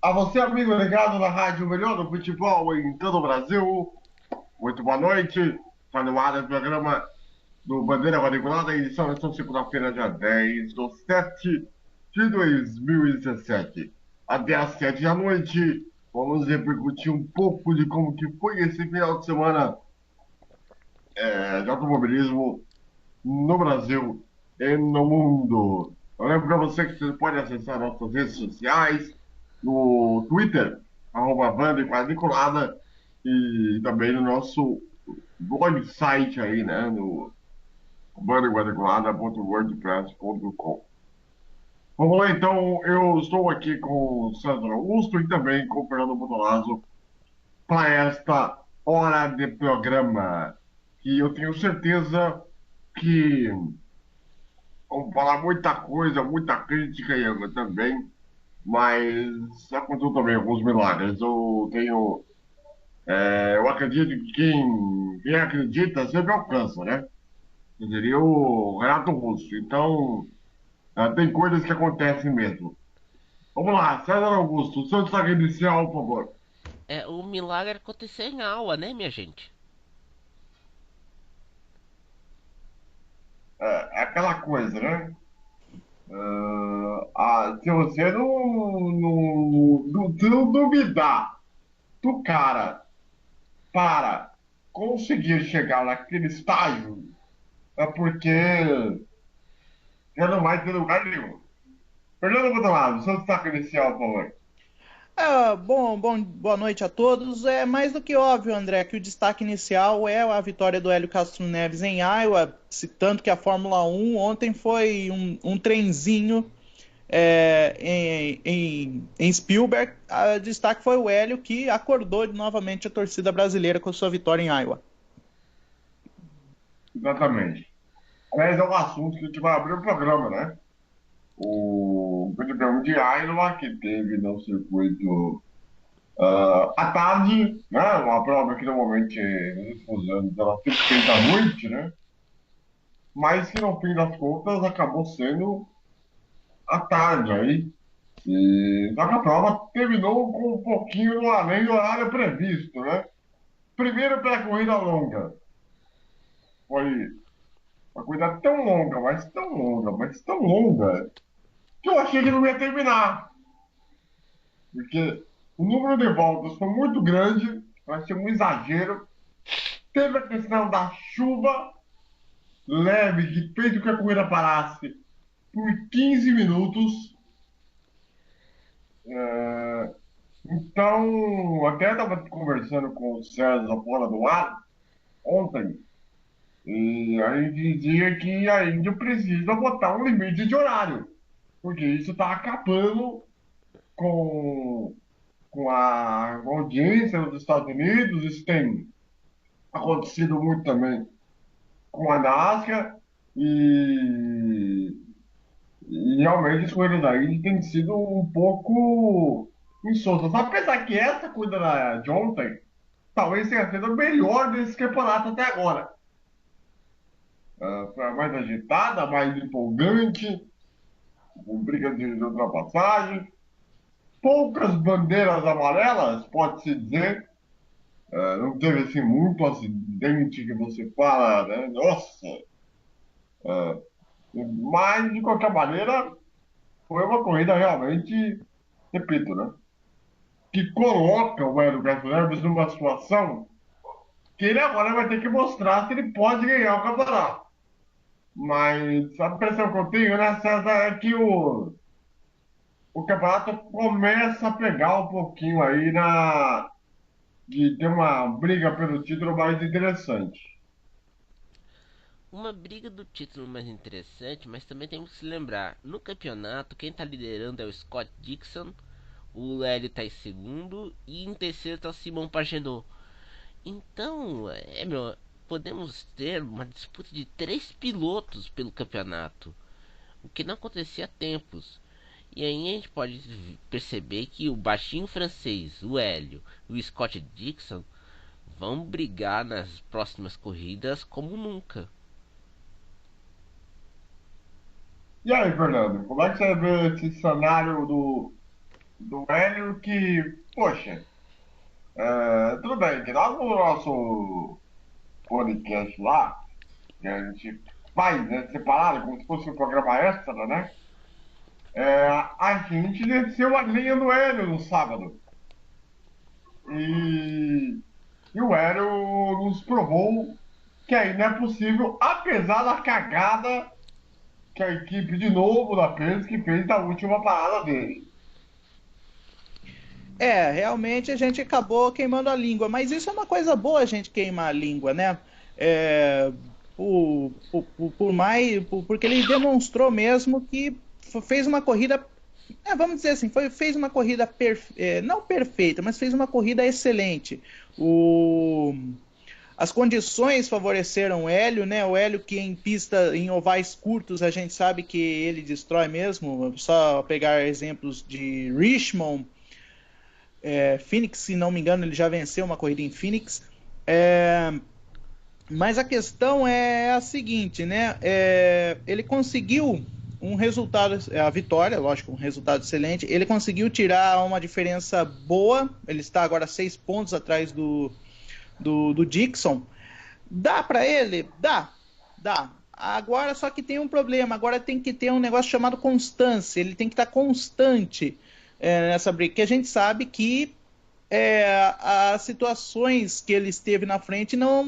A você, amigo ligado na Rádio Melhor do Futebol em todo o Brasil, muito boa noite. Está no ar o programa do Bandeira Quadriculada, edição esta segunda-feira, dia 10 de 7 de 2017. Até às 7 da noite, vamos repercutir um pouco de como que foi esse final de semana de automobilismo no Brasil e no mundo. Eu lembro para você que você pode acessar nossas redes sociais, no Twitter, @Banda e Quadriculada, e também no nosso website aí, né, no bandaquadriculada.wordpress.com. Vamos lá, então, eu estou aqui com o César Augusto e também com o Fernando Bottolazzo para esta hora de programa, que eu tenho certeza que vamos falar muita coisa, muita crítica e também, mas aconteceu também alguns milagres. Eu acredito que quem acredita sempre alcança, né? Eu diria o Renato Russo. Então, tem coisas que acontecem mesmo. Vamos lá, César Augusto, o seu destaque inicial, por favor. O milagre aconteceu em aula, né, minha gente? É aquela coisa, né? Se você não duvidar do cara para conseguir chegar naquele estágio, é porque já não vai ter lugar nenhum. Fernando Botelado, seu destaque inicial, por favor. Boa noite a todos. É mais do que óbvio, André, que o destaque inicial é a vitória do Hélio Castro Neves em Iowa, tanto que a Fórmula 1 ontem foi um trenzinho em Spielberg. O destaque foi o Hélio, que acordou novamente a torcida brasileira com sua vitória em Iowa. Exatamente. Aliás, é um assunto que a gente vai abrir o programa, né? O Grande Prêmio de Iowa, que teve no circuito à tarde, né? Uma prova que normalmente nos últimos anos ela sempre feita à noite, né? Mas que no fim das contas acabou sendo à tarde aí. E só que a prova terminou com um pouquinho no além do horário previsto, né? Primeiro pela corrida longa. Foi uma corrida tão longa, mas tão longa, mas tão longa, que eu achei que não ia terminar. Porque o número de voltas foi muito grande, vai ser um exagero. Teve a questão da chuva leve, que fez com que a corrida parasse por 15 minutos. É, Então, até estava conversando com o César fora do ar ontem, e aí dizia que a Índia precisa botar um limite de horário, porque isso está acabando com, com a audiência nos Estados Unidos. Isso tem acontecido muito também com a NASCAR, e, e realmente as corridas da Indy têm sido um pouco insoltas. Apesar que essa corrida de ontem talvez tenha sido a melhor desse campeonato até agora. Foi a mais agitada, mais empolgante, com briga de ultrapassagem. Poucas bandeiras amarelas, pode-se dizer. Não teve assim muito acidente que você fala, né? Nossa! É, mas, de qualquer maneira, foi uma corrida realmente, repito, né? Que coloca o Hélio Castro Neves numa situação que ele agora vai ter que mostrar se ele pode ganhar o campeonato. Mas a impressão que eu tenho, né, César, é que o campeonato começa a pegar um pouquinho aí de ter uma briga pelo título mais interessante. Uma briga do título mais interessante, mas também temos que se lembrar: no campeonato, quem está liderando é o Scott Dixon, o Hélio está em segundo e em terceiro está o Simon Pagenaud. Então, podemos ter uma disputa de três pilotos pelo campeonato, o que não acontecia há tempos. E aí a gente pode perceber que o baixinho francês, o Hélio, e o Scott Dixon vão brigar nas próximas corridas como nunca. E aí, Fernando, como é que você vê esse cenário do Hélio que, poxa, tudo bem, que lá no nosso podcast lá, que a gente faz, né, separado, como se fosse um programa extra, né? A gente desceu a linha do Hélio no sábado. E, e o Hélio nos provou que ainda é possível, apesar da cagada que a equipe de novo da Penske fez da última parada dele. Realmente a gente acabou queimando a língua, mas isso é uma coisa boa a gente queimar a língua, né? É, porque ele demonstrou mesmo que fez uma corrida, vamos dizer assim, fez uma corrida não perfeita, mas fez uma corrida excelente. O, as condições favoreceram o Hélio, né? O Hélio que em pista, em ovais curtos, a gente sabe que ele destrói mesmo. Só pegar exemplos de Richmond, Phoenix, se não me engano, ele já venceu uma corrida em Phoenix. Mas a questão é a seguinte, né? Ele conseguiu um resultado, a vitória, lógico, um resultado excelente. Ele conseguiu tirar uma diferença boa. Ele está agora 6 pontos atrás do Dixon. Dá para ele? Dá. Agora só que tem um problema. Agora tem que ter um negócio chamado constância. Ele tem que estar constante nessa briga. Que a gente sabe que as situações que ele esteve na frente não,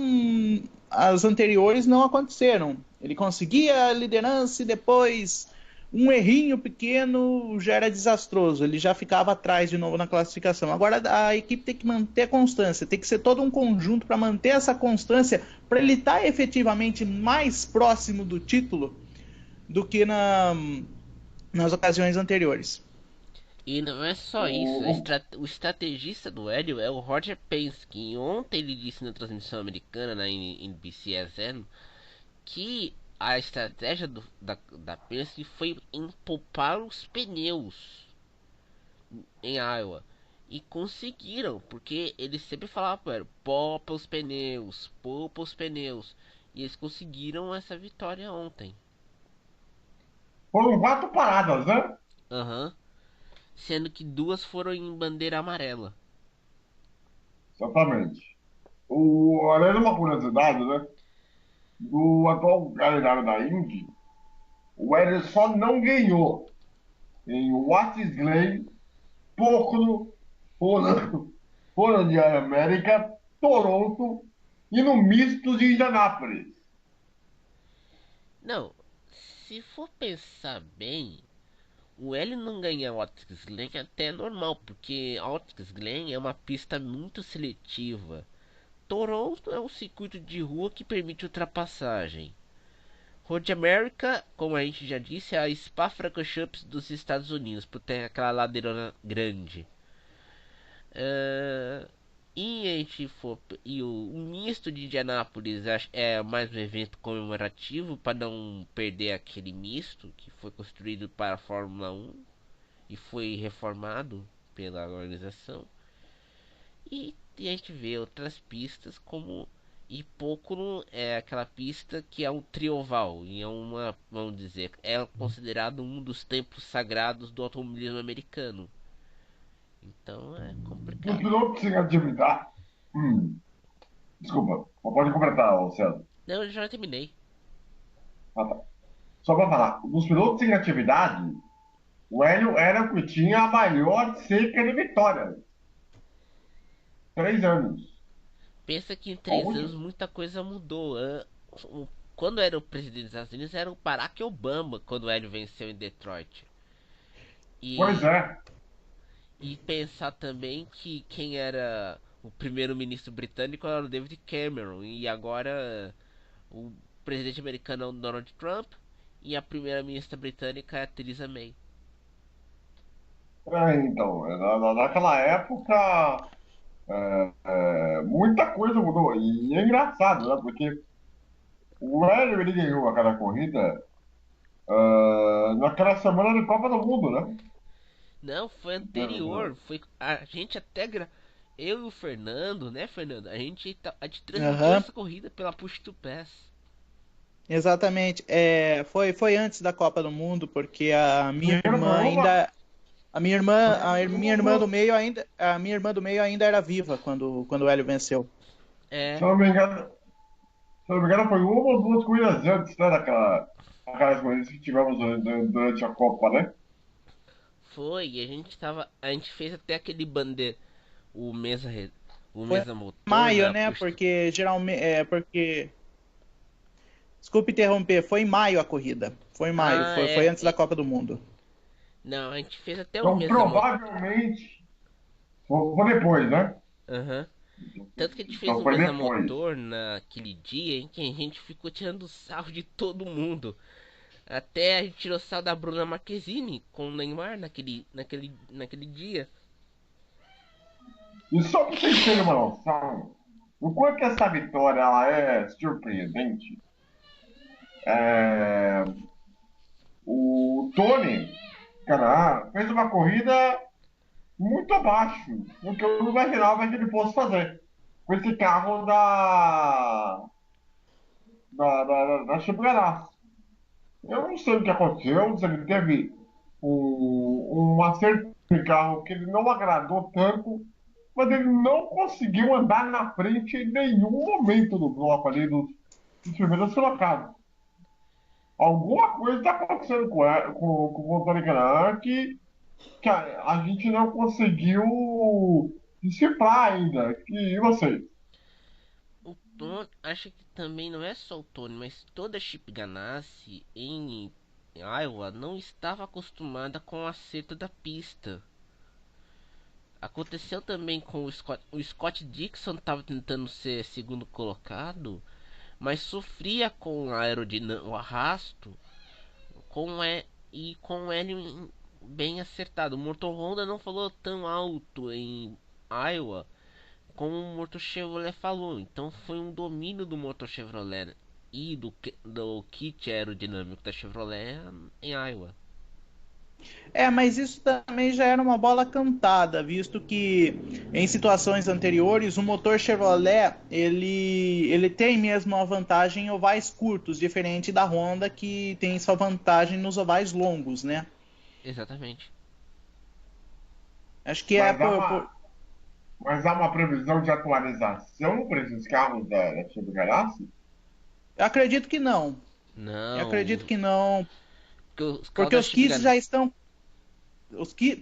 as anteriores não aconteceram. Ele conseguia a liderança e depois um errinho pequeno já era desastroso. Ele já ficava atrás de novo na classificação. Agora a equipe tem que manter a constância, tem que ser todo um conjunto para manter essa constância, para ele estar efetivamente mais próximo do título do que nas ocasiões anteriores. E não é só isso, o estrategista do Hélio é o Roger Penske. E ontem ele disse na transmissão americana, na NBCSN, que a estratégia da Penske foi em poupar os pneus em Iowa. E conseguiram, porque eles sempre falavam para ele, poupa os pneus. E eles conseguiram essa vitória ontem. Foram 4 paradas, né? Aham. Sendo que duas foram em bandeira amarela. Exatamente. Olhando uma curiosidade, né? Do atual calendário da Indy, o Hélio só não ganhou em Watkins Glen, Pocono, Fora de América, Toronto e no misto de Indianápolis. Não, se for pensar bem, o L não ganhar o Watkins Glen é até normal, porque Watkins Glen é uma pista muito seletiva. Toronto é um circuito de rua que permite ultrapassagem. Road America, como a gente já disse, é a Spa-Francorchamps dos Estados Unidos, por ter aquela ladeirona grande. Uh, o misto de Indianápolis é mais um evento comemorativo para não perder aquele misto que foi construído para a Fórmula 1 e foi reformado pela organização. E a gente vê outras pistas como Hipócono é aquela pista que é um trioval e é uma, vamos dizer, é considerado um dos templos sagrados do automobilismo americano. Então é Os complicado. pilotos em atividade. Desculpa, pode completar, César. Não, eu já terminei. Ah, tá. Só para falar, dos pilotos em atividade, o Hélio era o que tinha a maior seca de vitórias. 3 anos. Pensa que em A 3 anos última. muita coisa mudou. Quando era o presidente dos Estados Unidos era o Barack Obama quando o Hélio venceu em Detroit. Pois E, é. e pensar também que quem era o primeiro-ministro britânico era o David Cameron. E agora o presidente americano é o Donald Trump. E a primeira-ministra britânica é a Theresa May. Então, naquela época, muita coisa mudou. E é engraçado, né? Porque o Hélio, ele ganhou aquela corrida naquela semana de Copa do Mundo, né? Não, foi anterior. Foi a gente eu e o Fernando, né, Fernando? A gente transmitiu Aham. essa corrida pela Push to Pass. Exatamente. Foi antes da Copa do Mundo, porque a minha Primeiro irmã foi uma. ainda a minha irmã do meio ainda era viva quando o Hélio venceu. É, Se eu não me engano, se eu não me engano, foi uma ou duas corridas antes, né, daquelas corridas que tivemos durante a Copa, né? foi, e a gente fez até aquele bandeira, o mesa, o Foi em mesa motor maio, na né? pista. Porque desculpe interromper, foi em maio a corrida. Foi em maio, Ah, foi antes da Copa do Mundo. não, a gente fez até o Então, mesa motor. provavelmente, foi depois, né? Aham. Tanto que a gente fez Então, o foi mesa depois. motor naquele dia em que a gente ficou tirando sarro de todo mundo. Até a gente tirou sarro da Bruna Marquezine com o Neymar naquele dia. E só para vocês terem uma noção, o quanto que essa vitória ela é surpreendente, é, o Tony, cara, fez uma corrida muito abaixo do que eu imaginava que ele fosse fazer. Com esse carro da Chip Ganassi. Eu não sei o que aconteceu, se ele teve um acerto de carro que ele não agradou tanto, mas ele não conseguiu andar na frente em nenhum momento do bloco ali dos primeiros colocados. Alguma coisa está acontecendo com o Tony Kanaan que a gente não conseguiu decifrar ainda. E você? O Tony, acho que também não é só o Tony, mas toda a Chip Ganassi em Iowa não estava acostumada com o acerto da pista. Aconteceu também com o Scott. O Scott Dixon estava tentando ser segundo colocado, mas sofria com o arrasto e com ele bem acertado. O motor Honda não falou tão alto em Iowa como o motor Chevrolet falou. Então foi um domínio do motor Chevrolet e do kit aerodinâmico da Chevrolet em Iowa. Mas isso também já era uma bola cantada, visto que em situações anteriores o motor Chevrolet ele tem mesmo uma vantagem em ovais curtos, diferente da Honda que tem sua vantagem nos ovais longos, né? Exatamente. Acho que é Mas há uma, mas há uma previsão de atualização para esses carros da Chip Ganassi? eu acredito que não. Eu Não, acredito que não, porque os carros porque da os Chip kits já Ganassi. estão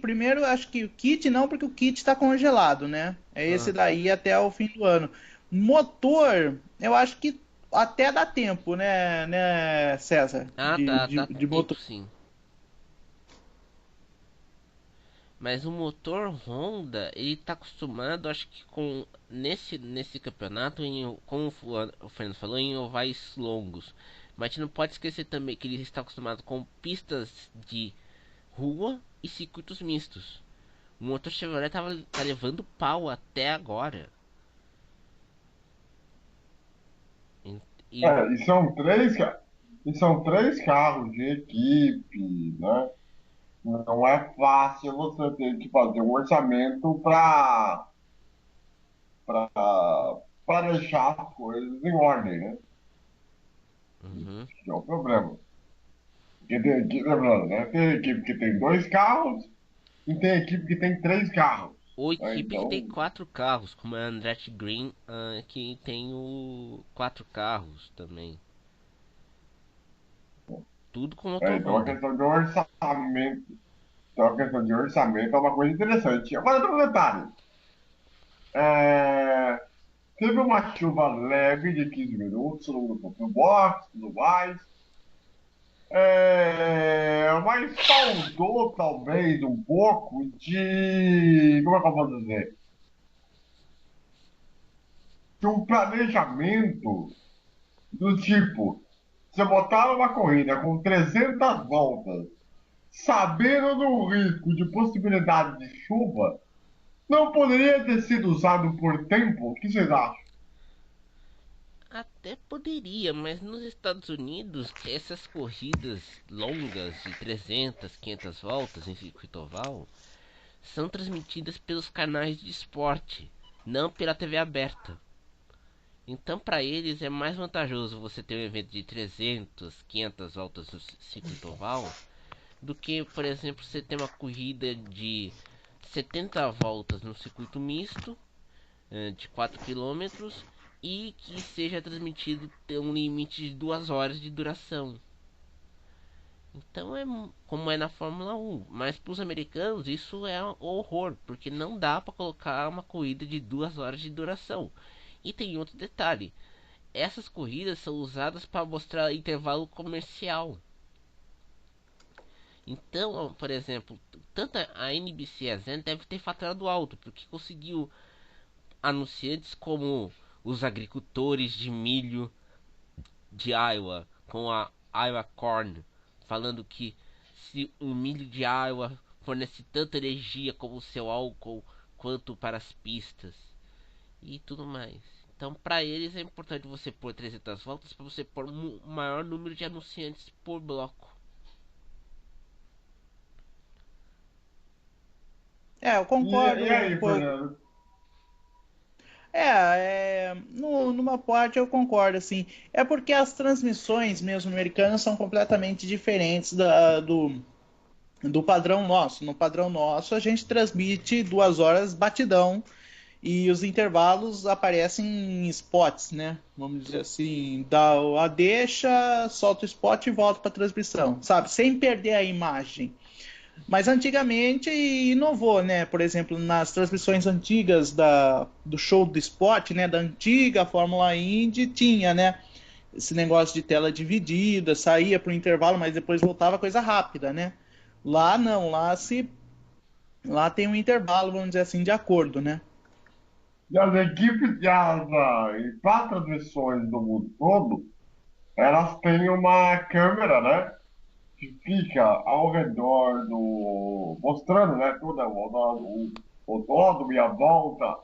primeiro, acho que o kit não, porque o kit está congelado, né? É esse Ah, daí até o fim do ano. Motor, eu acho que até dá tempo, né, César? tá, dá De tempo motor. sim. Mas o motor Honda, ele tá acostumado, acho que com nesse campeonato, como o Fernando falou, em ovais longos. Mas a gente não pode esquecer também que ele está acostumado com pistas de rua e circuitos mistos. O motor Chevrolet tá levando pau até agora. E, e- É, e são três carros de equipe, né? Não é fácil você ter que fazer um orçamento para deixar as coisas em ordem, né? uhum. Que é o problema. Porque tem equipe, lembrando, né? Tem equipe que tem dois carros e tem equipe que tem três carros. Ou Né? equipe que tem Então, quatro carros, como a Andretti Green, que tem o quatro carros também. Tudo com motor então Honda. a questão de orçamento é uma coisa interessante. Agora, outro detalhe. É, teve uma chuva leve de 15 minutos no box, tudo mais. Mas faltou talvez um pouco de. Como é que eu posso dizer? De um planejamento do tipo: você botar uma corrida com 300 voltas, sabendo do risco de possibilidade de chuva, não poderia ter sido usado por tempo? O que vocês acham? Até poderia, mas nos Estados Unidos, essas corridas longas de 300, 500 voltas em circuito oval são transmitidas pelos canais de esporte, não pela TV aberta. Então, para eles é mais vantajoso você ter um evento de 300, 500 voltas no circuito oval do que, por exemplo, você ter uma corrida de 70 voltas no circuito misto, de 4 quilômetros, e que seja transmitido ter um limite de 2 horas de duração. Então é como é na Fórmula 1, mas para os americanos isso é um horror, porque não dá para colocar uma corrida de 2 horas de duração. E tem outro detalhe, essas corridas são usadas para mostrar intervalo comercial. Então, por exemplo, tanto a NBC e a Zen deve ter faturado alto, porque conseguiu anunciantes como os agricultores de milho de Iowa, com a Iowa Corn, falando que se o milho de Iowa fornece tanta energia como o seu álcool quanto para as pistas e tudo mais. Então, para eles é importante você pôr 300 voltas para você pôr um maior número de anunciantes por bloco. É, eu E concordo um aí, pouco. Fernando? Numa parte eu concordo, assim. É porque as transmissões mesmo americanas são completamente diferentes do padrão nosso. No padrão nosso, a gente transmite 2 horas batidão e os intervalos aparecem em spots, né? Vamos dizer assim, dá a deixa, solta o spot e volta para a transmissão, sabe? Sem perder a imagem. Mas antigamente inovou, né? Por exemplo, nas transmissões antigas do show do esporte, né? Da antiga Fórmula Indy, tinha, né? Esse negócio de tela dividida, saía para o intervalo, mas depois voltava coisa rápida, né? Lá não, lá tem um intervalo, vamos dizer assim, de acordo, né? E as equipes para transmissões do mundo todo, elas têm uma câmera, né? Que fica ao redor mostrando, né? Toda o todo e a volta,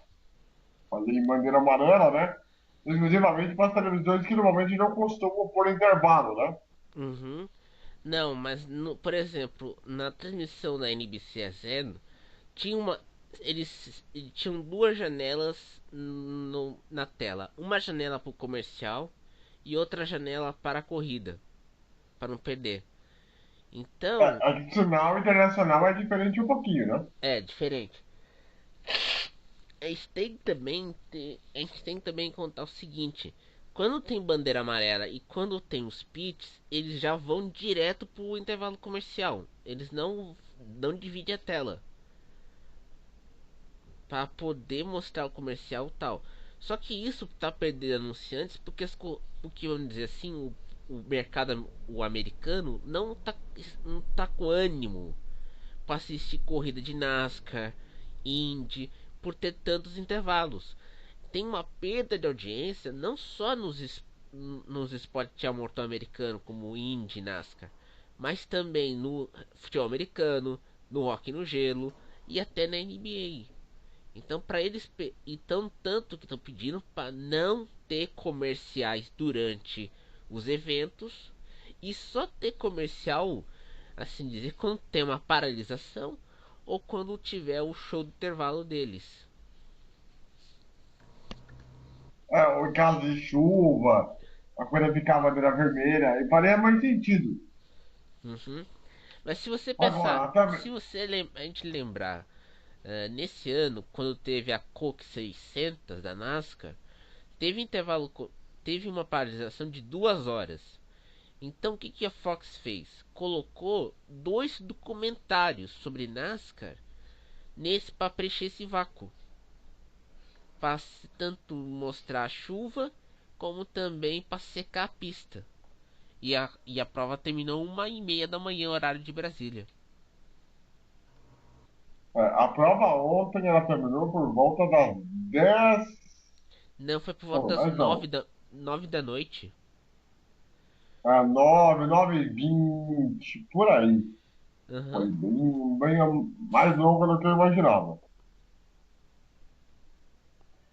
ali em bandeira amarela, né? Exclusivamente para as televisões que normalmente não costumam pôr intervalo, né? Uhum. Não, mas por exemplo, na transmissão da NBC tinha uma eles tinham duas janelas na tela, uma janela para o comercial e outra janela para a corrida, para não perder. Então, A sinal internacional é diferente um pouquinho, né? é diferente. A gente tem também que contar o seguinte: quando tem bandeira amarela e quando tem os pits, eles já vão direto pro intervalo comercial. Eles não dividem a tela para poder mostrar o comercial e tal. Só que isso tá perdendo anunciantes porque vamos dizer assim, o mercado o americano não tá com ânimo para assistir corrida de NASCAR, Indy, por ter tantos intervalos. Tem uma perda de audiência não só nos esportes a motor americano como Indy e NASCAR, mas também no futebol americano, no hockey no gelo e até na NBA. Então, para eles, então tanto que estão pedindo para não ter comerciais durante os eventos e só ter comercial, assim dizer, quando tem uma paralisação ou quando tiver o show do intervalo deles. O caso de chuva, a coisa ficar bandeira vermelha, e faria mais sentido. Uhum. Mas se você pensar, Agora, também. se você a gente lembrar, nesse ano, quando teve a Coke 600 da NASCAR, teve intervalo, teve uma paralisação de 2 horas. Então o que, que a Fox fez? Colocou dois documentários sobre NASCAR nesse para preencher esse vácuo, para tanto mostrar a chuva como também para secar a pista. E a prova terminou 1h30 da manhã, horário de Brasília. A prova ontem ela terminou por volta das 10. Não, foi por volta Não, das mas nove não. da, 9 da noite. 9, 9h20, por aí. Foi Aham. bem mais longa do que eu imaginava.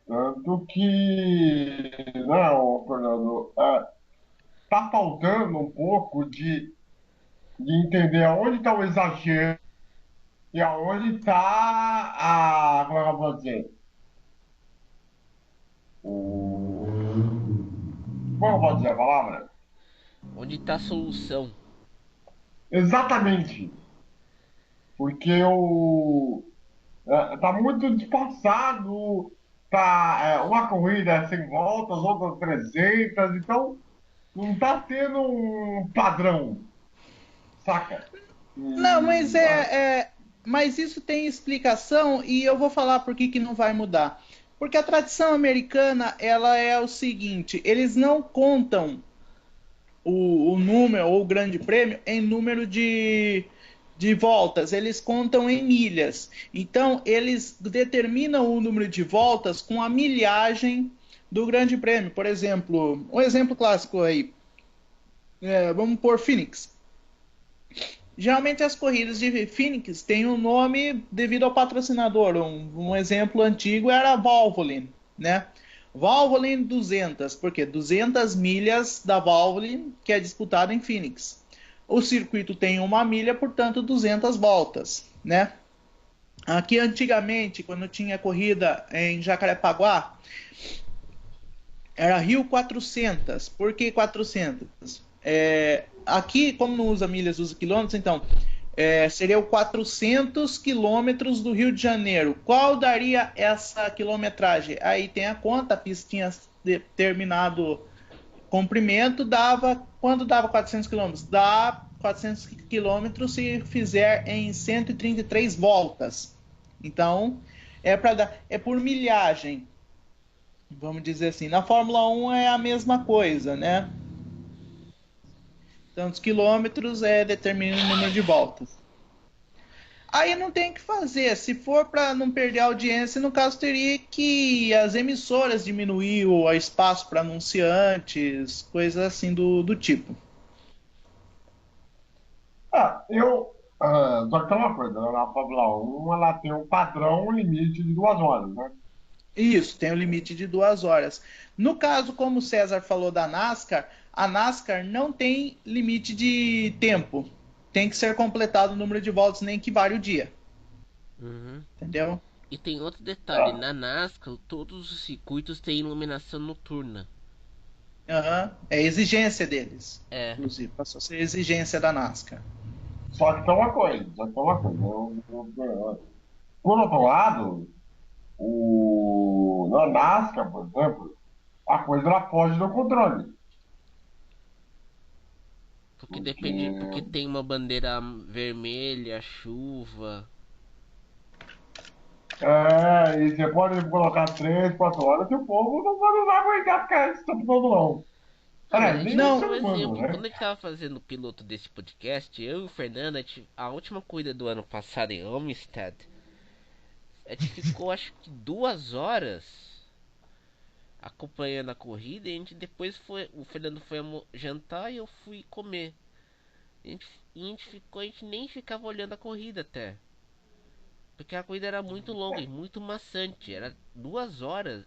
Tanto que, não, Fernando, tá faltando um pouco de entender aonde está o exagero e aonde está como é que eu vou dizer? Como eu vou dizer a palavra? Onde está a solução? Exatamente. Porque tá muito despassado, uma corrida é 100 voltas, outra 300, então não tá tendo um padrão, saca? Não, mas E, mas isso tem explicação e eu vou falar por que que não vai mudar. Porque a tradição americana, ela é o seguinte, eles não contam o número ou o grande prêmio em número de voltas, eles contam em milhas. Então, eles determinam o número de voltas com a milhagem do grande prêmio. Por exemplo, um exemplo clássico aí, vamos por Phoenix. Geralmente as corridas de Phoenix têm um nome devido ao patrocinador. Um exemplo antigo era a Valvoline, né? Valvoline 200, porque 200 milhas da Valvoline que é disputada em Phoenix. O circuito tem 1 milha, portanto 200 voltas, né? Aqui antigamente, quando tinha corrida em Jacarepaguá, era Rio 400. Por que 400? Aqui, como não usa milhas, usa quilômetros, então seriam 400 quilômetros do Rio de Janeiro. Qual daria essa quilometragem? Aí tem a conta, a pista tinha determinado comprimento, quando dava 400 quilômetros? Dá 400 quilômetros se fizer em 133 voltas. Então, é por milhagem, vamos dizer assim. Na Fórmula 1 é a mesma coisa, né? Tantos quilômetros determina o número de voltas. Aí não tem o que fazer. Se for para não perder a audiência, no caso teria que as emissoras diminuir o espaço para anunciantes, coisas assim do tipo. só que tem uma coisa, né? Na Fórmula 1 ela tem um padrão, um limite de 2 horas, né? Isso, tem o limite de 2 horas. No caso, como o César falou da NASCAR, a NASCAR não tem limite de tempo. Tem que ser completado o número de voltas, nem que vale o dia. Uhum. Entendeu? E tem outro detalhe, Ah, na NASCAR todos os circuitos têm iluminação noturna. Uhum. É exigência deles. É, Inclusive, passou a ser exigência da NASCAR. só que tem uma coisa. Por outro lado, na NASCAR, por exemplo, a coisa ela foge do controle. porque Porque depende, porque tem uma bandeira vermelha, chuva. e você pode colocar 3, 4 horas que o povo não vai aguentar ficar esse tempo todo, não. Não, mas a Aliás, gente nem o vai Não, ser dar um humano, exemplo. né? Quando a gente tava fazendo o piloto desse podcast, eu e o Fernando, a última corrida do ano passado em Homestead, a gente ficou acho que 2 horas acompanhando a corrida e a gente depois foi. O Fernando foi jantar e eu fui comer. A gente nem ficava olhando a corrida até. Porque a corrida era muito longa e muito maçante. Era 2 horas.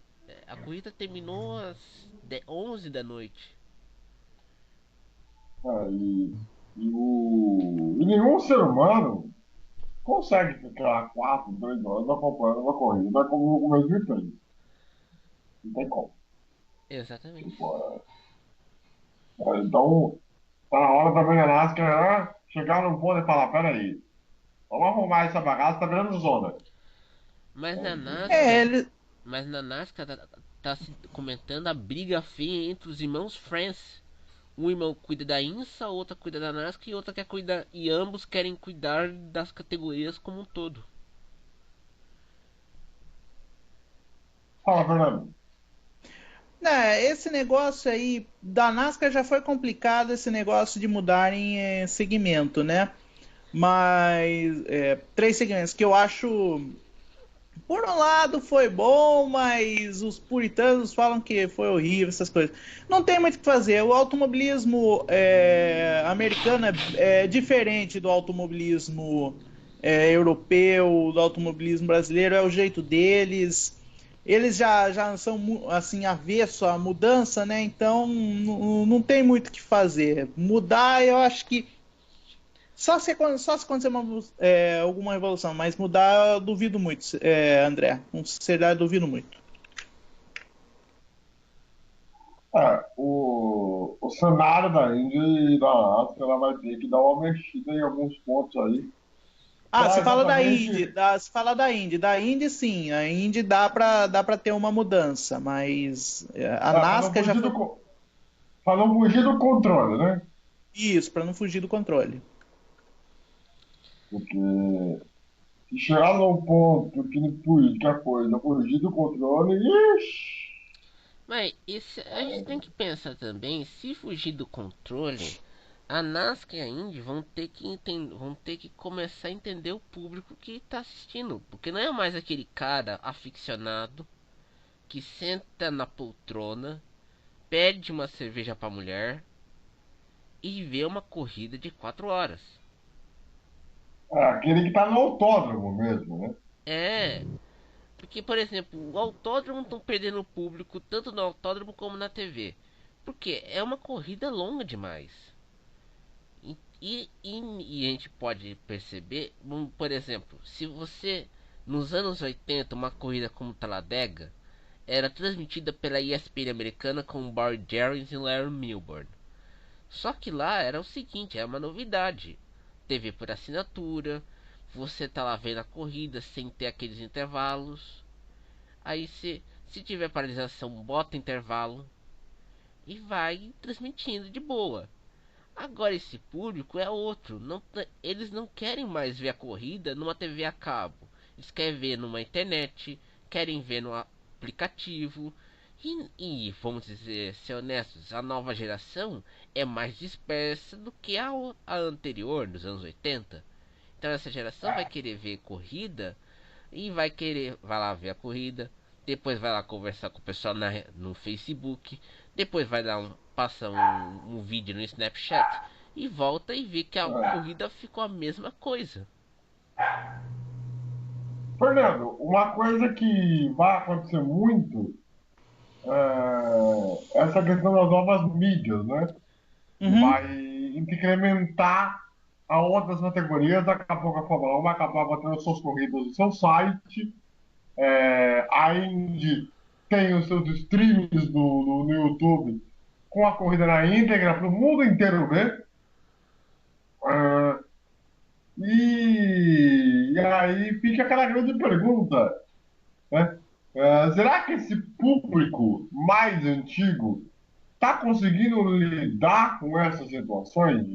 A corrida terminou às 11 da noite. E nenhum ser humano consegue ficar 4, 3 horas acompanhando uma corrida como o mesmo empenho. Não tem como. Exatamente. Tipo, então, tá na hora também da NASCAR chegar no ponto e falar: peraí, vamos arrumar essa bagaça, tá virando zona. Mas na é, NASCAR. ele, Mas na NASCAR tá se comentando a briga feia entre os irmãos France. Um irmão cuida da INSA, outra cuida da NASCAR e outra quer cuidar. E ambos querem cuidar das categorias como um todo. Fala, Fernando. esse negócio aí da NASCAR já foi complicado esse negócio de mudarem segmento, né? Mas 3 segmentos que eu acho, por um lado foi bom, mas os puritanos falam que foi horrível, essas coisas. Não tem muito o que fazer. O automobilismo americano é diferente do automobilismo europeu, do automobilismo brasileiro, é o jeito deles. Eles já são assim avesso à mudança, né? Então não tem muito o que fazer. Mudar, eu acho que só se acontecer alguma revolução, mas mudar eu duvido muito, André. Com sinceridade, duvido muito. É, o o cenário da Índia e da Ásia, ela vai ter que dar uma mexida em alguns pontos aí. Ah, Para você fala da exatamente. Indy, você fala da Indy. Da Indy, sim, a Indy dá pra ter uma mudança, mas a Para não NASCAR já fugir foi para não fugir do controle, né? isso, para não fugir do controle. Porque se chegar num ponto que não política a coisa fugir do controle, ixi, Mas isso, a gente tem que pensar também, se fugir do controle, a NASCAR e a Indy vão ter que começar a entender o público que está assistindo, porque não é mais aquele cara aficionado que senta na poltrona, pede uma cerveja para mulher e vê uma corrida de 4 horas. é aquele que está no autódromo mesmo, né? É, porque por exemplo, o autódromo estão perdendo público tanto no autódromo como na TV. Porque é uma corrida longa demais. E a gente pode perceber, por exemplo, se você nos anos 80 uma corrida como Talladega era transmitida pela ESPN americana com Barry Jarens e Larry Milburn. Só que lá era o seguinte, é uma novidade. TV por assinatura, você tá lá vendo a corrida sem ter aqueles intervalos. Aí se tiver paralisação, bota intervalo e vai transmitindo de boa. Agora esse público é outro, eles não querem mais ver a corrida numa TV a cabo. Eles querem ver numa internet, querem ver no aplicativo. E vamos dizer, ser honestos, a nova geração é mais dispersa do que a anterior, dos anos 80. Então essa geração vai querer ver corrida e vai lá ver a corrida, depois vai lá conversar com o pessoal no Facebook, depois vai dar passa um vídeo no Snapchat e volta e vê que a É. corrida ficou a mesma coisa. Fernando, uma coisa que vai acontecer muito é essa questão das novas mídias, né? Uhum. Vai incrementar a outras categorias. Daqui a pouco a Fórmula 1 vai acabar botando suas corridas no seu site. A Indy tem os seus streams no YouTube com a corrida na íntegra para o mundo inteiro ver. É, e aí fica aquela grande pergunta, né? Será que esse público mais antigo está conseguindo lidar com essas situações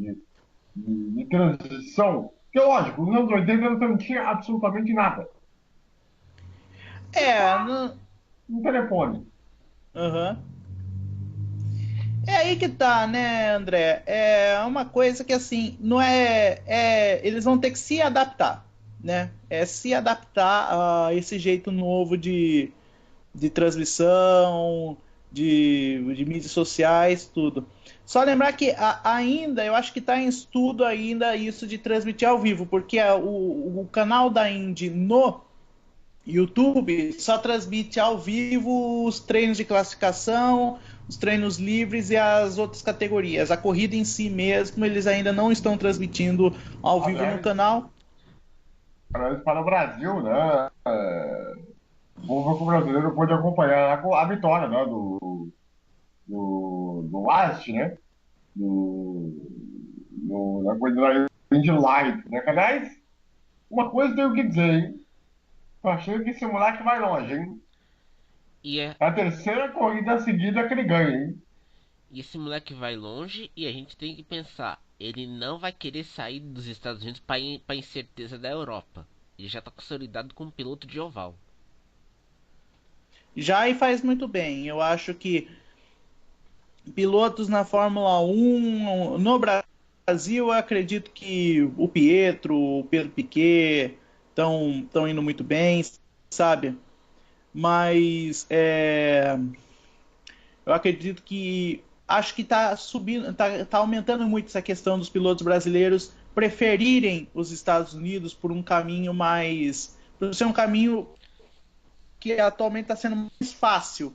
de transição? Porque, lógico, nos anos 80 você não tinha absolutamente nada. Tinha É, só um telefone. aham. É aí que tá, né, André? É uma coisa que assim, não eles vão ter que se adaptar, né? É se adaptar a esse jeito novo de transmissão, de mídias sociais, tudo. Só lembrar que ainda, eu acho que está em estudo ainda isso de transmitir ao vivo, porque o canal da Indy no YouTube só transmite ao vivo os treinos de classificação, os treinos livres e as outras categorias. A corrida em si mesmo, eles ainda não estão transmitindo ao vivo no Aliás, canal. para o Brasil, né? O público brasileiro pôde acompanhar a vitória, né? Do Last, né? Na coisa da Indy Light, né? Que, aliás, uma coisa eu tenho que dizer, hein? Tô achando que esse moleque vai longe, hein? E, é, É a terceira corrida seguida que ele ganha, hein? e esse moleque vai longe e a gente tem que pensar, ele não vai querer sair dos Estados Unidos para incerteza da Europa. Ele já está consolidado como piloto de oval. Já e faz muito bem. Eu acho que pilotos na Fórmula 1 no Brasil, eu acredito que o Pedro Piquet estão indo muito bem, sabe? Mas eu acredito que acho que está subindo, tá aumentando muito essa questão dos pilotos brasileiros preferirem os Estados Unidos por um caminho mais, por ser um caminho que atualmente está sendo mais fácil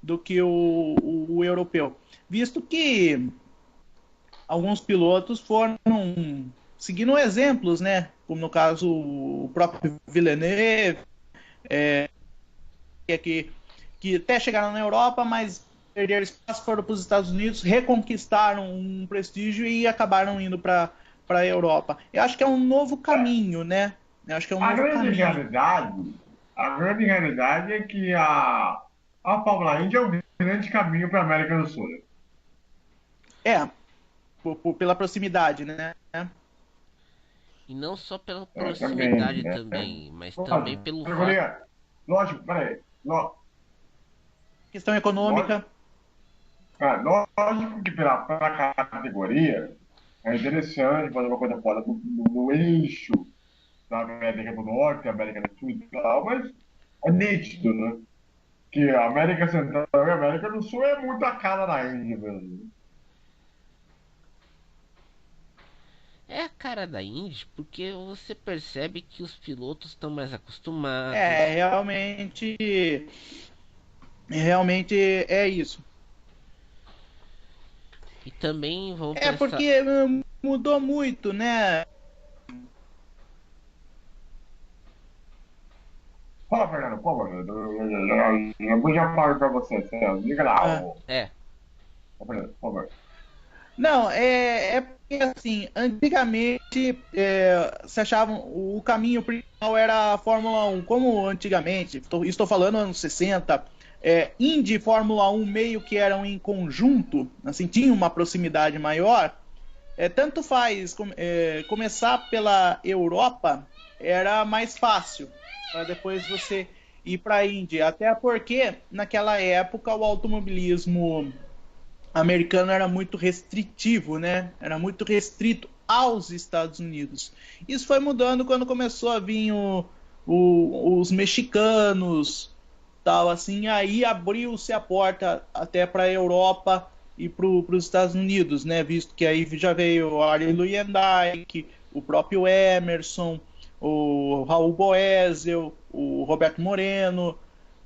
do que o europeu, visto que alguns pilotos foram seguindo exemplos, né? Como no caso o próprio Villeneuve, que, que até chegaram na Europa, mas perderam espaço, foram para os Estados Unidos, reconquistaram um prestígio e acabaram indo para a Europa. Eu acho que é um novo caminho, né? Eu acho que é um A novo grande caminho. realidade, a grande realidade é que a Fórmula Indy é um grande caminho para a América do Sul. É, pela proximidade, né? E não só pela Também, proximidade né? também, mas também Lógico, pelo fato. categoria, lógico, peraí, Questão econômica. lógico, lógico que pela categoria é interessante fazer uma coisa fora do eixo da América do Norte, América do Sul e tal, mas é nítido, né? Que a América Central e a América do Sul é muito a cara da Índia mesmo. É a cara da Indy porque você percebe que os pilotos estão mais acostumados. É, realmente é isso. E também vão É pensar. porque mudou muito, né? Fala, Fernando, por favor, eu já falo para você, Celso. Diga lá, Ah, É, Fernando, por favor. não, é porque assim, antigamente se achavam o caminho principal era a Fórmula 1, como antigamente, estou falando anos 60, Indy e Fórmula 1 meio que eram em conjunto, assim, tinham uma proximidade maior. Tanto faz começar pela Europa era mais fácil para depois você ir para a Índia, até porque naquela época o automobilismo americano era muito restritivo, né? Era muito restrito aos Estados Unidos. Isso foi mudando quando começou a vir os mexicanos, tal assim, aí abriu-se a porta até para a Europa e para os Estados Unidos, né? Visto que aí já veio o Arie Luyendyk, o próprio Emerson, o Raul Boesel, o Roberto Moreno.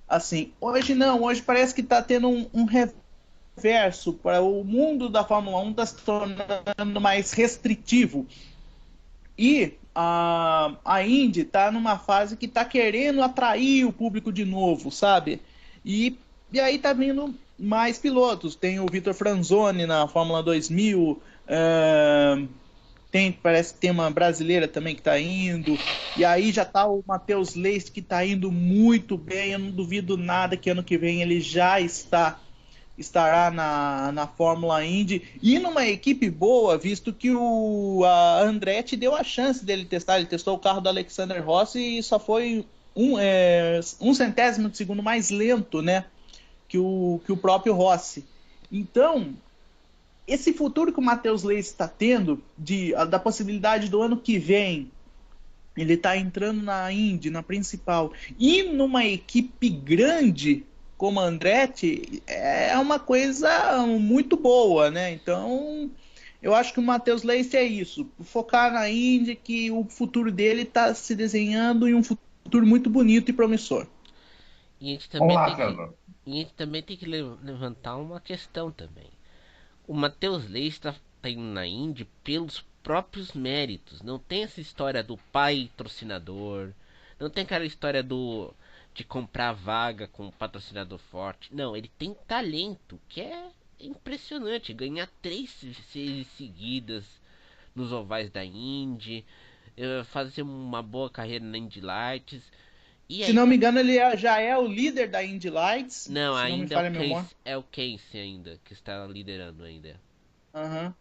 Assim, hoje não, hoje parece que está tendo um reverso para o mundo da Fórmula 1 está se tornando mais restritivo. E a Indy está numa fase que está querendo atrair o público de novo, sabe? E aí tá vindo mais pilotos. Tem o Vitor Franzoni na Fórmula 2000, parece que tem uma brasileira também que está indo. E aí já tá o Matheus Leist que está indo muito bem. Eu não duvido nada que ano que vem ele já estará na Fórmula Indy e numa equipe boa, visto que a Andretti deu a chance dele testar. Ele testou o carro do Alexander Rossi e só foi um centésimo de segundo mais lento, né? Que o próprio Rossi. Então, esse futuro que o Matheus Leite está tendo, da possibilidade do ano que vem ele está entrando na Indy, na principal, e numa equipe grande como a Andretti, é uma coisa muito boa, né? Então, eu acho que o Matheus Leite é isso, focar na Indy, que o futuro dele está se desenhando em um futuro muito bonito e promissor. e a gente Vamos também lá, tem que. César. E a gente também tem que levantar uma questão também. O Matheus Leite está indo na Indy pelos próprios méritos. Não tem essa história do pai patrocinador. Não tem aquela história de comprar vaga com um patrocinador forte. Não, ele tem talento, que é impressionante. Ganhar 3 séries seguidas nos ovais da Indy, fazer uma boa carreira na Indy Lights. E Se aí não tá. me engano, ele já é o líder da Indy Lights, Não, se não me ainda é o falha a memória. Casey, ainda que está liderando ainda. Uhum.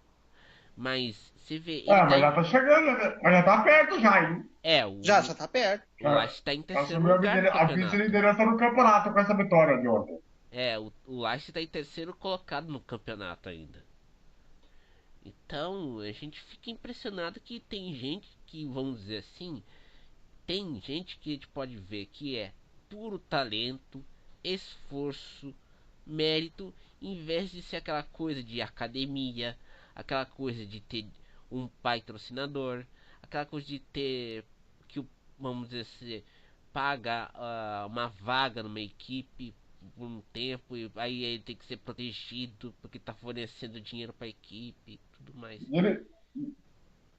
Mas você vê, ele Ah, tá mas já em. tá chegando, né? Mas já tá perto já, hein? É, Já tá perto. o Já Lash tá em terceiro assumiu lugar no a campeonato. vice-liderança no campeonato com essa vitória de ontem. É, o Lash tá em terceiro colocado no campeonato ainda. Então, a gente fica impressionado que tem gente que, vamos dizer assim, tem gente que a gente pode ver que é puro talento, esforço, mérito, em vez de ser aquela coisa de academia, aquela coisa de ter um pai patrocinador, aquela coisa de ter que, vamos dizer assim, paga uma vaga numa equipe por um tempo e aí ele tem que ser protegido porque está fornecendo dinheiro para a equipe e tudo mais. E,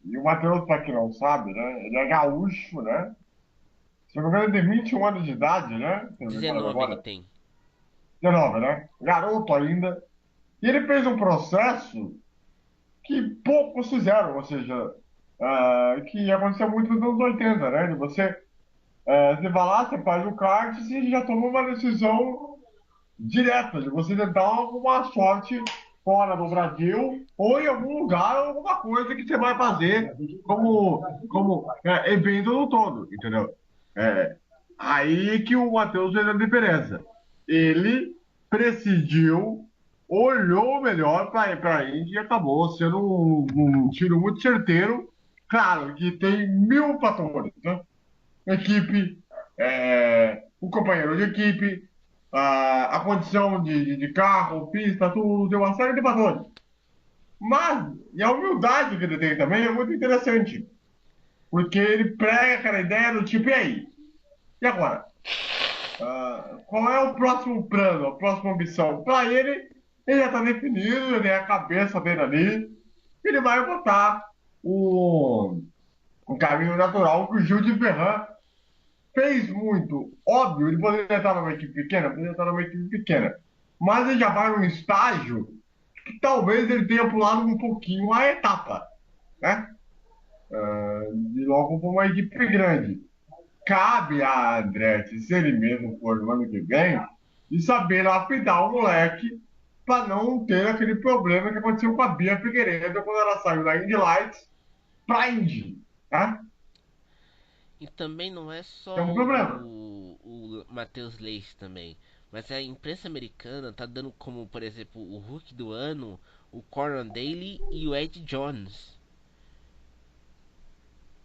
e o Matheus, para quem não sabe, né? Ele é gaúcho, né? Se não me engano, ele tem 21 anos de idade, né? Se não me falha a 19 ele memória. tem. 19, né? Garoto ainda. E ele fez um processo que poucos fizeram, ou seja, que aconteceu muito nos anos 80, né? De você vai lá, você faz o kart e já toma uma decisão direta, de você tentar alguma sorte fora do Brasil ou em algum lugar, alguma coisa que você vai fazer como evento no todo, entendeu? É, aí que o Matheus fez a diferença. Ele precidiu, olhou melhor para a Índia e acabou sendo um tiro muito certeiro. Claro que tem mil fatores, né? Equipe, o companheiro de equipe, a condição de carro, pista, tudo, tem uma série de fatores. Mas, e a humildade que ele tem também é muito interessante, porque ele prega aquela ideia do tipo, e aí? E agora? Qual é o próximo plano, a próxima ambição? Para ele, ele já está definido, ele é a cabeça dele ali, ele vai botar o caminho natural que o Gil de Ferran fez muito. Óbvio, ele poderia estar numa equipe pequena, poderia estar numa equipe pequena. Mas ele já vai num estágio que talvez ele tenha pulado um pouquinho a etapa, né? De logo para uma equipe grande. Cabe a Andretti, se ele mesmo for no ano que vem, de saber lapidar o moleque para não ter aquele problema que aconteceu com a Bia Figueiredo quando ela saiu da Indy Lights para a Indy, tá? E também não é É só um problema. o Matheus Leite também. Mas a imprensa americana tá dando como, por exemplo, o Hulk do ano, o Coran Daly e o Ed Jones,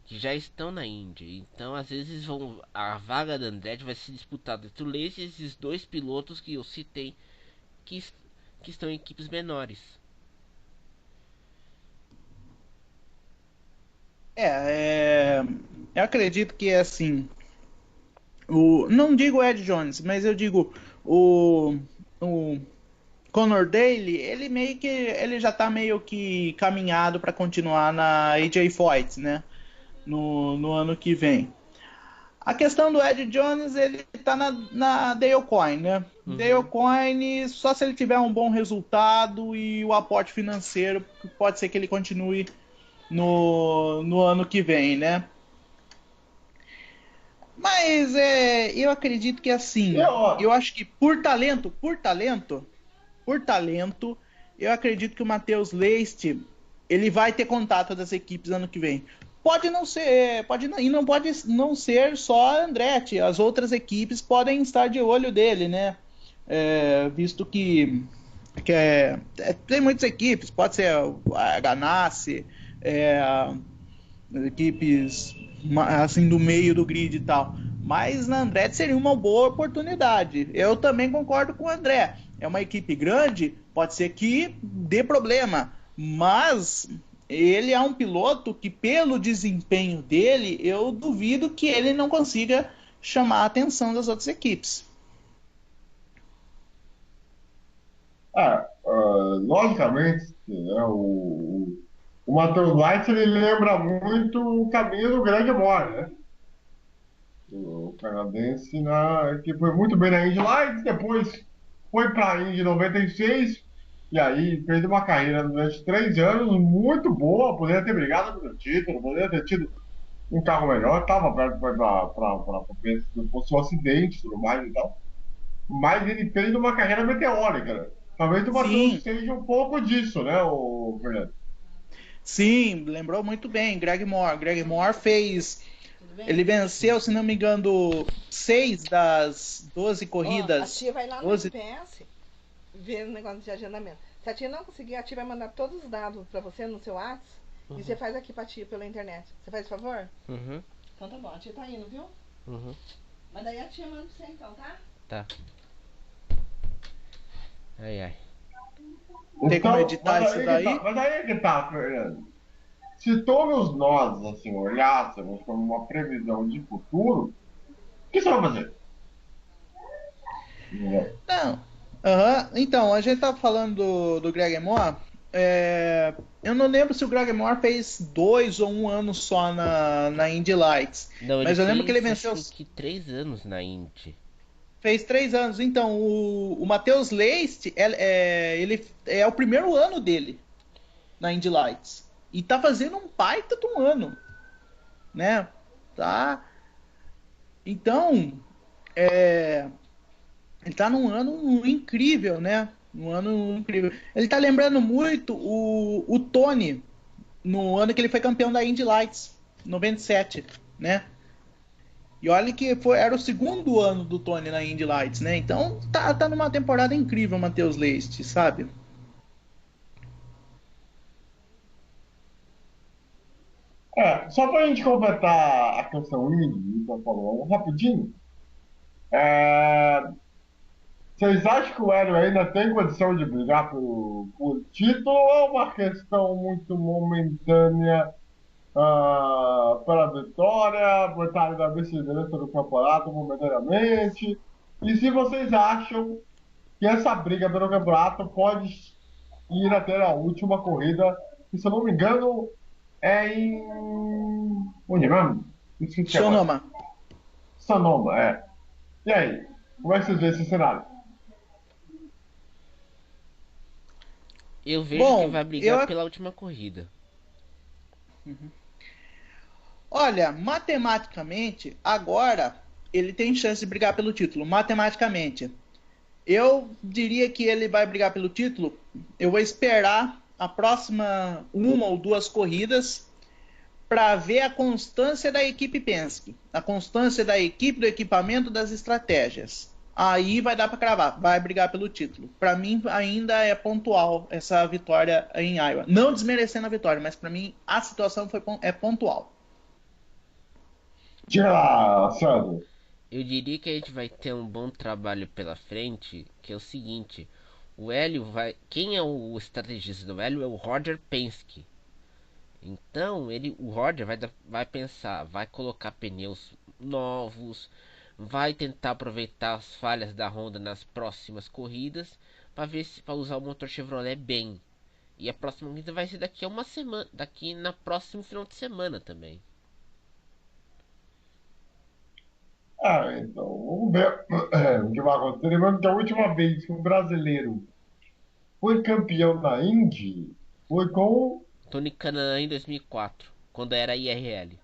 que já estão na Indy. Então, às vezes, a vaga da Andretti vai ser disputada entre o Leite e esses dois pilotos que eu citei, que, que estão em equipes menores. Eu acredito que é assim. Não digo Ed Jones, mas eu digo o Conor Daly, ele já tá meio que caminhado para continuar na AJ Foyt, né? No ano que vem. A questão do Ed Jones, ele tá na Dale Coyne, né? Dale Uhum. Coyne, só se ele tiver um bom resultado e o aporte financeiro, pode ser que ele continue no ano que vem, né? Mas eu acredito que assim, Eu, eu acho que por talento, eu acredito que o Matheus Leist ele vai ter contato das equipes ano que vem. Pode não ser, pode não, e não pode não ser só a Andretti, as outras equipes podem estar de olho dele, né? Visto que tem muitas equipes, pode ser a Ganassi, equipes assim do meio do grid e tal. Mas na Andretti seria uma boa oportunidade. Eu também concordo com o André. É uma equipe grande, pode ser que dê problema, mas ele é um piloto que, pelo desempenho dele, eu duvido que ele não consiga chamar a atenção das outras equipes. logicamente, né, o Matheus Light ele lembra muito o caminho do Grande Mole, né? O canadense que foi muito bem na Indy Lights, depois foi para a Indy 96 e aí fez uma carreira durante 3 anos muito boa, poderia ter brigado pelo título, poderia ter tido um carro melhor, estava perto para ver se fosse um acidente e tudo mais e tal. Mas ele fez uma carreira meteórica, né? Talvez o Matheus Sim, seja um pouco disso, né, o Fernando? sim, lembrou muito bem. Greg Moore. Greg Moore fez. Ele venceu, se não me engano, 6 das 12 Ó, a corridas. tia vai lá no 12. GPS ver o negócio de agendamento. Se a tia não conseguir, a tia vai mandar todos os dados pra você no seu WhatsApp e você faz aqui pra tia pela internet. Você faz favor? Uhum. Então tá bom, a tia tá indo, viu? Uhum. Mas daí a tia manda pra você então, tá? Tá. Ai, ai. Tem como Então, editar isso daí? mas aí é que tá, Fernando. Se todos nós, assim, olhássemos como uma previsão de futuro, o que você vai fazer? Entendeu? Não. Aham. Então, a gente tava falando do Greg Moore. Eu não lembro se o Greg Moore fez 2 ou 1 ano só na Indy Lights. Não, ele Mas eu lembro que ele fez venceu. acho que 3 anos na Indy. Fez 3 anos. Então, o Matheus Leist, ele é o primeiro ano dele na Indy Lights. E tá fazendo um baita de um ano, né? Tá. Então, ele tá num ano incrível, né? Um ano incrível. Ele tá lembrando muito o Tony, no ano que ele foi campeão da Indy Lights, 97, né? E olha que era o segundo ano do Tony na Indy Lights, né? Então tá numa temporada incrível o Matheus Leist, sabe? Só para a gente completar a questão Indy, então, falou rapidinho. Vocês acham que o Hélio ainda tem condição de brigar por título ou é uma questão muito momentânea pela vitória, por estar na vice-liderança do campeonato momentaneamente? E se vocês acham que essa briga pelo campeonato pode ir até a última corrida, que se eu não me engano é em. Onde mesmo? Esqueci agora. Sonoma. Sonoma, é. E aí? Como é que vocês veem esse cenário? Eu vejo que vai brigar pela última corrida. Olha, matematicamente, agora ele tem chance de brigar pelo título. Matematicamente. Eu diria que ele vai brigar pelo título. Eu vou esperar a próxima 1 ou 2 corridas para ver a constância da equipe Penske, a constância da equipe, do equipamento, das estratégias. Aí vai dar para cravar, vai brigar pelo título. Para mim ainda é pontual essa vitória em Iowa. Não desmerecendo a vitória, mas para mim a situação é pontual. Diga lá, Sandro. Eu diria que a gente vai ter um bom trabalho pela frente, que é o seguinte, o Hélio vai... Quem é o estrategista do Hélio é o Roger Penske. Então, o Roger vai pensar, vai colocar pneus novos, vai tentar aproveitar as falhas da Honda nas próximas corridas, para ver se para usar o motor Chevrolet bem. E a próxima corrida vai ser daqui a uma semana, daqui na próximo final de semana também. Então, vamos ver o que vai acontecer. Lembrando que a última vez que um brasileiro foi campeão na Indy foi com Tony Kanaan em 2004, quando era IRL.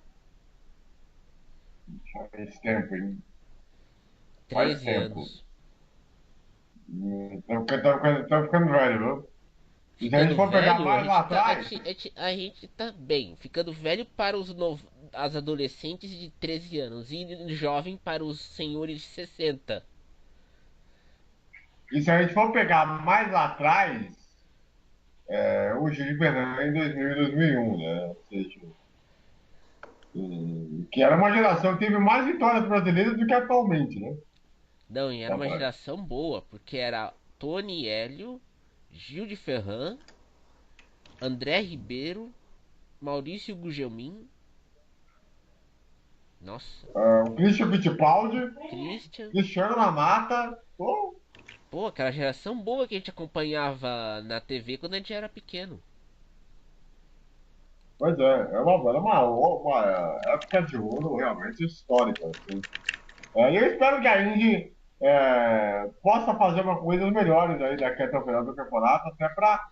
Faz tempo, hein? 13 anos. Tá ficando velho, viu? E se a gente for pegar mais lá atrás. A gente tá bem, ficando velho para as adolescentes de 13 anos e jovem para os senhores de 60. E se a gente for pegar mais lá atrás, o Gil Fernandes em 2000 e 2001, né? Ou seja, que era uma geração que teve mais vitórias brasileiras do que atualmente, né? Não, e era uma geração boa, porque era Tony Hélio, Gil de Ferran, André Ribeiro, Maurício Gugelmin. Nossa. O Christian Fittipaldi, Cristiano Lamata. Pô, aquela geração boa que a gente acompanhava na TV quando a gente era pequeno. Pois é uma época de ouro realmente histórica. Assim. E eu espero que a Indy possa fazer uma coisa melhores aí daqui até o final do campeonato, até para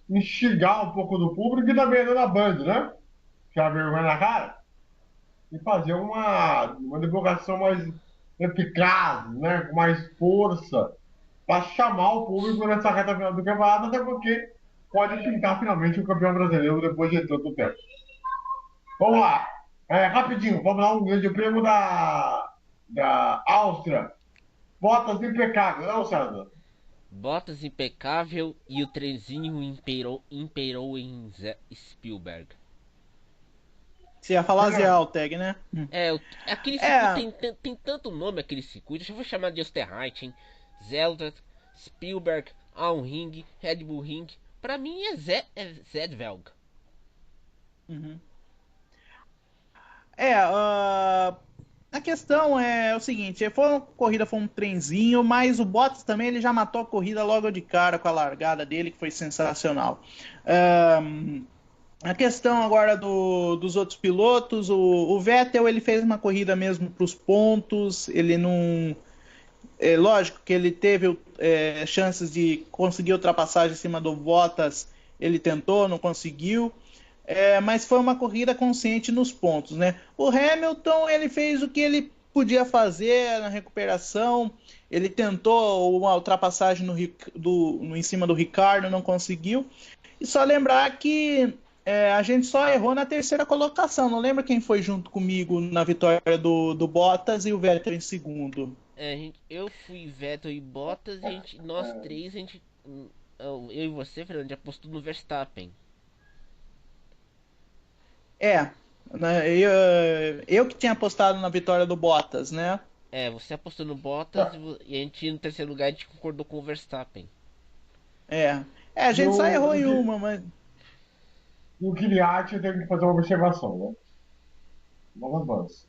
instigar um pouco do público e também da Band, né? Que é a vergonha na cara. E fazer uma divulgação mais eficaz, né? Com mais força, para chamar o público nessa reta final do campeonato, até porque pode pintar finalmente o campeão brasileiro depois de tanto tempo. Vamos lá. Rapidinho, vamos lá, um grande prêmio da Áustria. Bottas impecável, não, César? Bottas impecável e o trenzinho imperou em Spielberg. Você ia falar Zé Alteg, né? Aquele circuito tem tanto nome, aquele circuito. Eu vou chamar de Österreich, Zelda, Spielberg, Ring, Red Bull Ring. Pra mim é Zedvelg. Uhum. A questão é o seguinte, a corrida foi um trenzinho, mas o Bottas também ele já matou a corrida logo de cara com a largada dele, que foi sensacional. A questão agora dos outros pilotos, o Vettel ele fez uma corrida mesmo para os pontos, ele não lógico que ele teve chances de conseguir ultrapassagem em cima do Bottas, ele tentou, não conseguiu. Mas foi uma corrida consciente nos pontos, né? O Hamilton, ele fez o que ele podia fazer na recuperação. Ele tentou uma ultrapassagem em cima do Ricardo, não conseguiu. E só lembrar que a gente só errou na terceira colocação. Não lembro quem foi junto comigo na vitória do Bottas e o Vettel em segundo. Eu fui Vettel e Bottas e nós três, eu e você, Fernando, já apostou no Verstappen. Né, eu que tinha apostado na vitória do Bottas, né? Você apostou no Bottas e a gente no terceiro lugar a gente concordou com o Verstappen. A gente só errou em No, uma, mas... no Kvyat eu tenho que fazer uma observação, né? Uma lambança.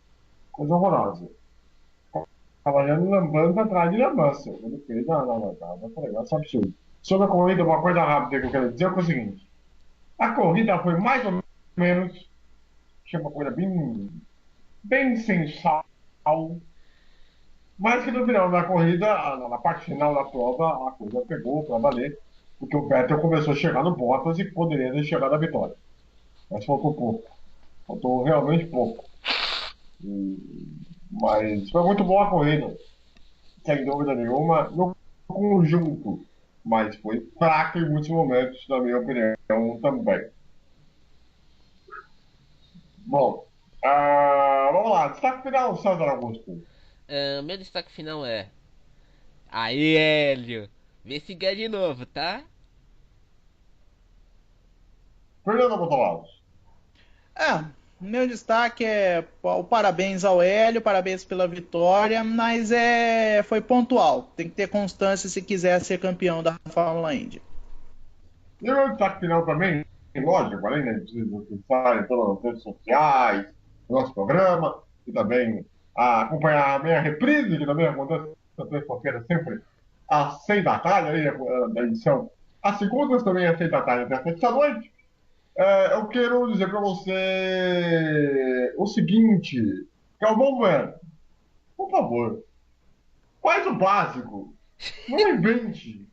Coisa horrorosa. Trabalhando lambança atrás de lambança. Ele fez negócio absurdo. Sobre a corrida, uma coisa rápida que eu quero dizer é o seguinte. A corrida foi mais ou menos, que é uma coisa bem sensal, mas que no final da corrida, na parte final da prova, a coisa pegou para valer, porque o Vettel começou a chegar no Bottas e poderia ter chegado à vitória. Mas faltou pouco. Faltou realmente pouco. Mas foi muito boa a corrida, sem dúvida nenhuma, no conjunto. Mas foi fraca em muitos momentos, na minha opinião, também. Bom, vamos lá. Destaque final, César Augusto. Meu destaque final é... Aí, Hélio! Vê se ganha de novo, tá? Fernando Botolados. Meu destaque é o parabéns ao Hélio, parabéns pela vitória, mas foi pontual. Tem que ter constância se quiser ser campeão da Fórmula Indy. E o meu destaque final também, lógico, além de vocês em todas as redes sociais, no nosso programa, e também acompanhar a minha reprise, que também acontece na terça-feira, sempre às 6 da tarde, aí, da edição. Às segundas também às 6 da tarde, até às 7 da noite. Eu quero dizer para você o seguinte, Galvão Bueno, por favor, faz o básico, não invente.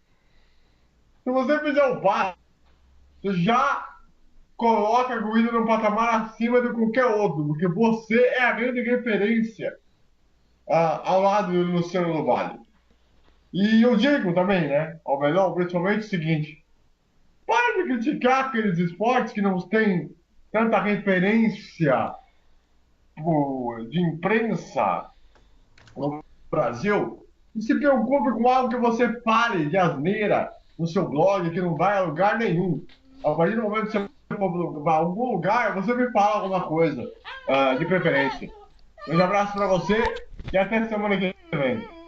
Se você fizer o básico, você já coloca a corrida num patamar acima de qualquer outro, porque você é a grande referência ao lado do Luciano do Vale. E eu digo também, né, ao melhor, principalmente o seguinte, para de criticar aqueles esportes que não têm tanta referência de imprensa no Brasil e se preocupe com algo que você fale de asneira no seu blog, que não vai a lugar nenhum. A partir do momento que você for a algum lugar, você me fala alguma coisa, de preferência. Um abraço para você e até semana que vem.